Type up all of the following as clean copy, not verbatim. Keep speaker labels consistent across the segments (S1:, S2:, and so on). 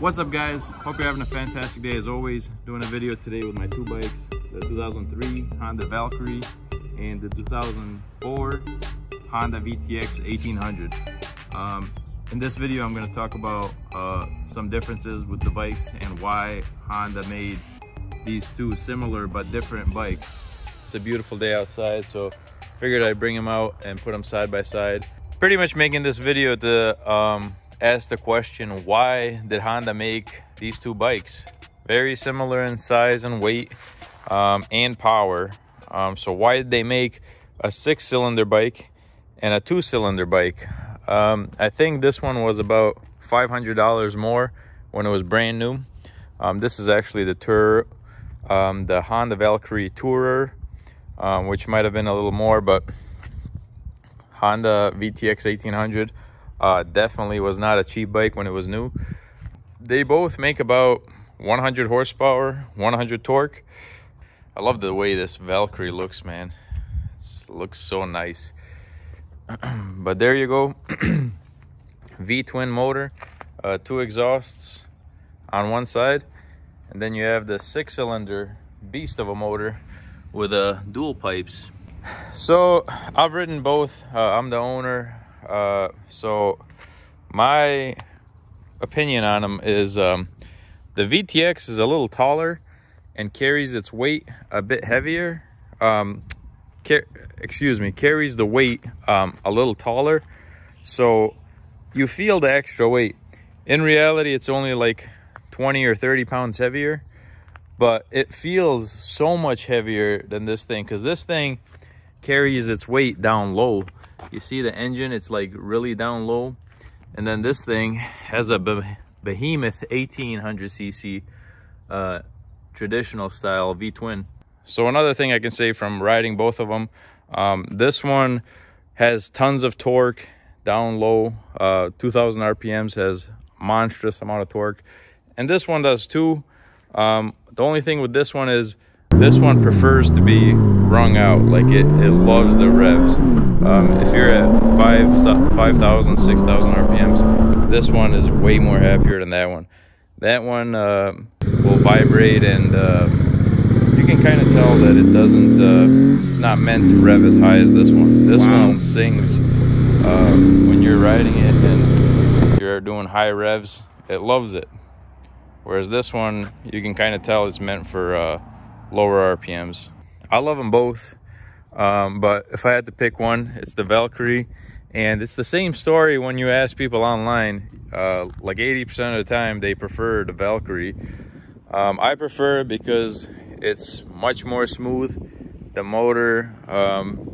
S1: What's up, guys? Hope you're having a fantastic day as always. Doing a video today with my two bikes, the 2003 Honda Valkyrie and the 2004 Honda VTX1800. In this video I'm going to talk about some differences with the bikes and why Honda made these two similar but different bikes. It's a beautiful day outside, so figured I'd bring them out and put them side by side. Pretty much making this video to ask the question, why did Honda make these two bikes? Very similar in size and weight and power. So why did they make a 6-cylinder bike and a 2-cylinder bike? I think this one was about $500 more when it was brand new. This is actually the Honda Valkyrie Tourer, which might have been a little more, but Honda VTX1800 definitely was not a cheap bike when it was new. They both make about 100 horsepower, 100 torque. I love the way this Valkyrie looks, man. It looks so nice. But there you go. V-twin motor, 2 exhausts on one side, and then you have the 6-cylinder beast of a motor with dual pipes. So I've ridden both. I'm the owner. So my opinion on them is the VTX is a little taller and carries its weight a bit heavier. Carries the weight a little taller, so you feel the extra weight. In reality, it's only like 20 or 30 pounds heavier, but it feels so much heavier than this thing, because this thing carries its weight down low. You see the engine, it's like really down low, and then this thing has a behemoth 1800cc traditional style V-twin. So another thing I can say from riding both of them, this one has tons of torque down low, 2000 RPMs, has monstrous amount of torque, and this one does too. The only thing with this one is this one prefers to be wrung out. Like it loves the revs. If you're at 5,000, 6,000 RPMs, this one is way more happier than that one. That one will vibrate, and you can kind of tell that it doesn't, it's not meant to rev as high as this one. This one sings when you're riding it and you're doing high revs, it loves it. Whereas this one, you can kind of tell it's meant for lower RPMs. I love them both, but if I had to pick one, it's the Valkyrie. And it's the same story when you ask people online. Like 80% of the time, they prefer the Valkyrie. I prefer it because it's much more smooth. The motor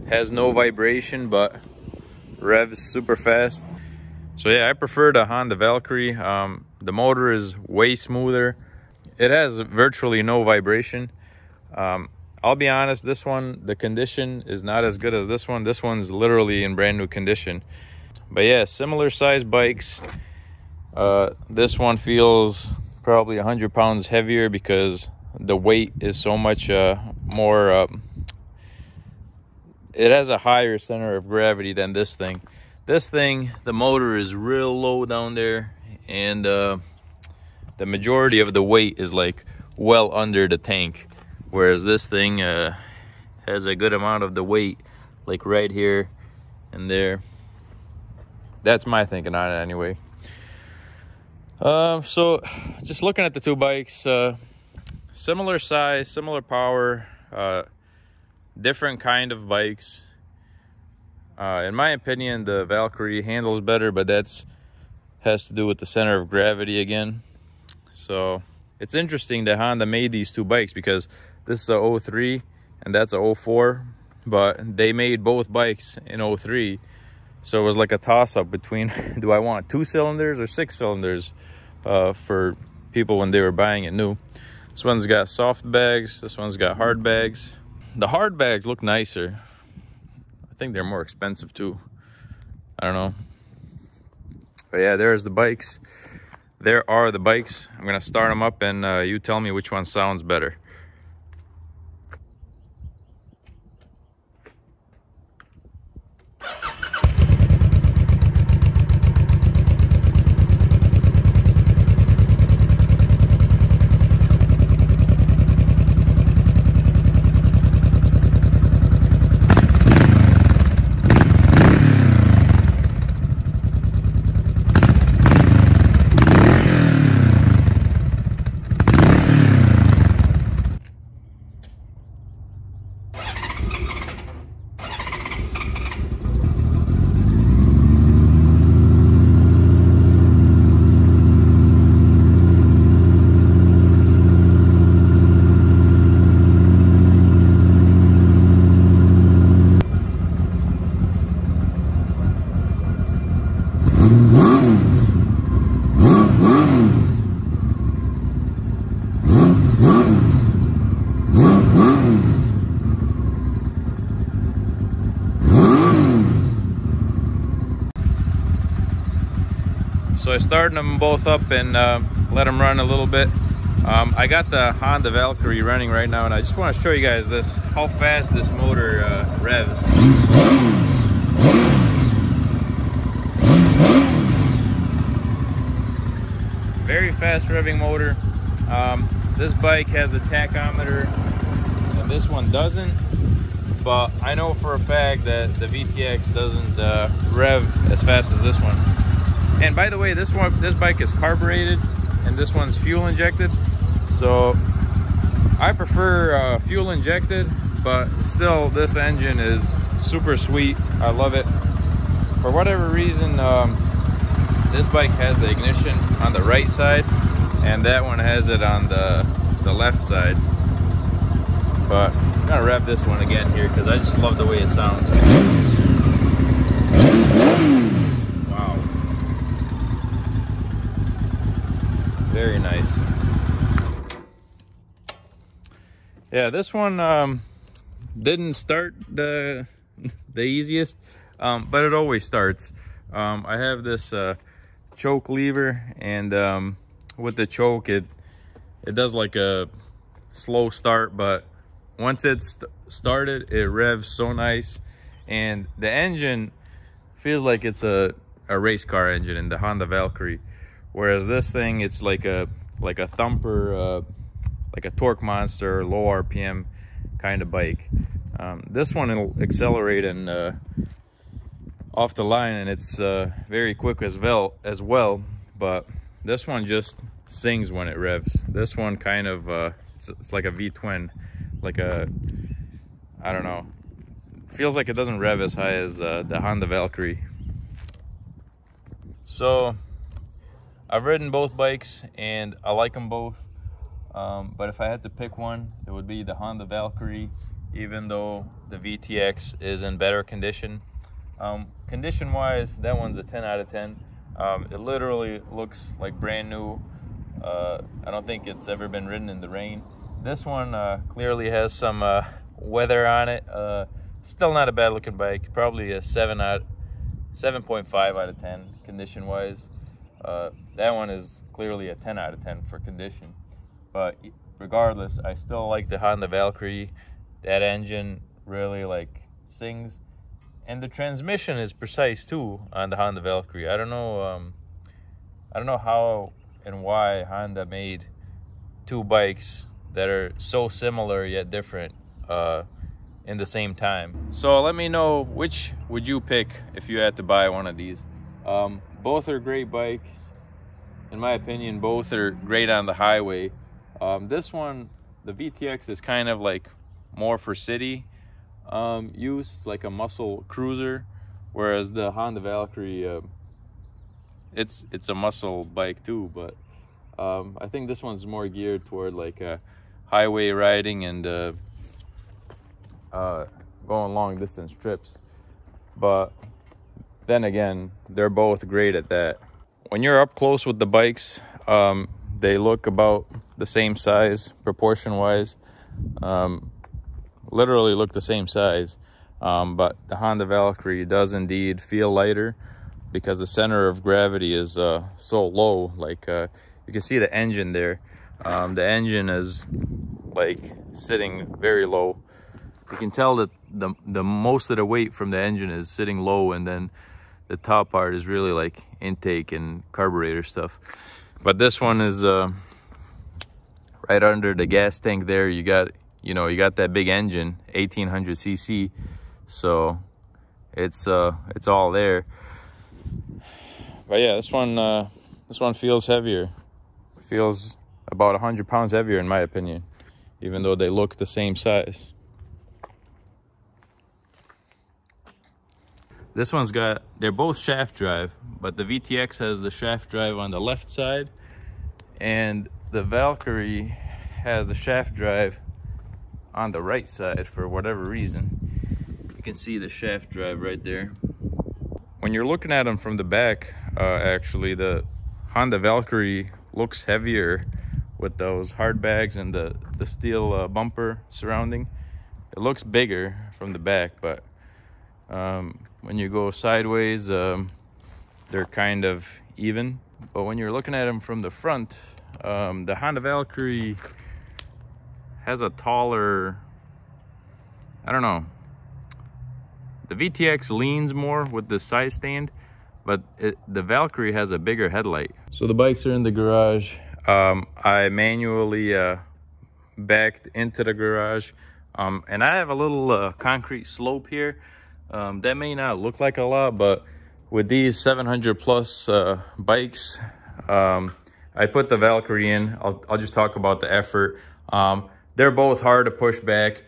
S1: has no vibration, but revs super fast. So yeah, I prefer the Honda Valkyrie. The motor is way smoother. It has virtually no vibration. I'll be honest, this one, the condition is not as good as this one. This one's literally in brand new condition. But yeah, similar size bikes. This one feels probably 100 pounds heavier because the weight is so much more, it has a higher center of gravity than this thing. This thing, the motor is real low down there, and the majority of the weight is like well under the tank. Whereas this thing has a good amount of the weight, like right here and there. That's my thinking on it anyway. So just looking at the two bikes, similar size, similar power, different kind of bikes. In my opinion, the Valkyrie handles better, but has to do with the center of gravity again. So it's interesting that Honda made these two bikes, because this is a 03 and that's a 04, but they made both bikes in 03. So it was like a toss-up between do I want 2 cylinders or 6 cylinders for people when they were buying it new. This one's got soft bags, this one's got hard bags. The hard bags look nicer. I think they're more expensive too. I don't know. But yeah, there's the bikes. There are the bikes. I'm gonna start them up, and you tell me which one sounds better. So I started them both up and let them run a little bit. I got the Honda Valkyrie running right now, and I just want to show you guys this, how fast this motor revs. Very fast revving motor. This bike has a tachometer and this one doesn't, but I know for a fact that the VTX doesn't rev as fast as this one. And by the way, this bike is carbureted and this one's fuel injected, so I prefer fuel injected, but still this engine is super sweet. I love it. For whatever reason, this bike has the ignition on the right side and that one has it on the left side. But I'm gonna rev this one again here because I just love the way it sounds. Wow. Very nice. Yeah, this one didn't start the easiest, but it always starts. I have this choke lever, and with the choke it does like a slow start, but once it's started it revs so nice, and the engine feels like it's a race car engine in the Honda Valkyrie, whereas this thing, it's like a thumper, like a torque monster, low RPM kind of bike. This one will accelerate and off the line, and it's very quick as well, but this one just sings when it revs. This one kind of it's like a V-twin, like a, I don't know, feels like it doesn't rev as high as the Honda Valkyrie. So I've ridden both bikes and I like them both, but if I had to pick one, it would be the Honda Valkyrie, even though the VTX is in better condition. Condition wise, that one's a 10 out of 10. It literally looks like brand new. I don't think it's ever been ridden in the rain. This one clearly has some weather on it. Still not a bad looking bike, probably a 7.5 out of 10 condition wise. That one is clearly a 10 out of 10 for condition, but regardless, I still like the Honda Valkyrie. That engine really like sings, and the transmission is precise too on the Honda Valkyrie. I don't know how and why Honda made two bikes that are so similar yet different in the same time. So let me know, which would you pick if you had to buy one of these? Both are great bikes. In my opinion, both are great on the highway. This one, the VTX, is kind of like more for city use, like a muscle cruiser, whereas the Honda Valkyrie, it's a muscle bike too, but I think this one's more geared toward like highway riding and going long distance trips. But then again, they're both great at that. When you're up close with the bikes, they look about the same size proportion wise, literally look the same size, but the Honda Valkyrie does indeed feel lighter because the center of gravity is so low. Like you can see the engine there. The engine is like sitting very low. You can tell that the most of the weight from the engine is sitting low, and then the top part is really like intake and carburetor stuff. But this one is right under the gas tank there. You got that big engine, 1800 cc, so it's all there. But yeah, this one feels heavier. Feels about 100 pounds heavier in my opinion, even though they look the same size. This one's they're both shaft drive, but the VTX has the shaft drive on the left side, and the Valkyrie has the shaft drive on the right side for whatever reason. You can see the shaft drive right there. When you're looking at them from the back, actually the Honda Valkyrie looks heavier with those hard bags and the steel bumper surrounding. It looks bigger from the back, but when you go sideways, they're kind of even. But when you're looking at them from the front, the Honda Valkyrie has a taller, I don't know, the VTX leans more with the side stand, but the Valkyrie has a bigger headlight. So the bikes are in the garage. I manually backed into the garage, and I have a little concrete slope here. That may not look like a lot, but with these 700 plus bikes, I put the Valkyrie in. I'll just talk about the effort. They're both hard to push back.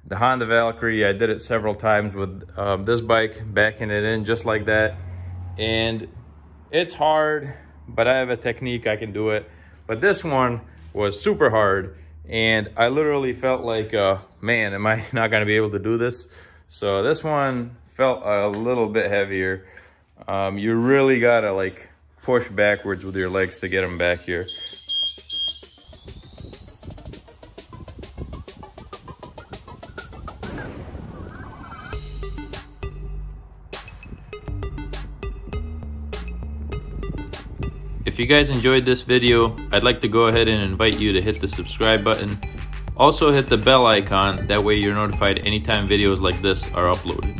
S1: The Honda Valkyrie, I did it several times with this bike, backing it in just like that. And it's hard, but I have a technique, I can do it. But this one was super hard. And I literally felt like, man, am I not gonna be able to do this? So this one felt a little bit heavier. You really gotta like push backwards with your legs to get them back here. If you guys enjoyed this video, I'd like to go ahead and invite you to hit the subscribe button. Also hit the bell icon, that way you're notified anytime videos like this are uploaded.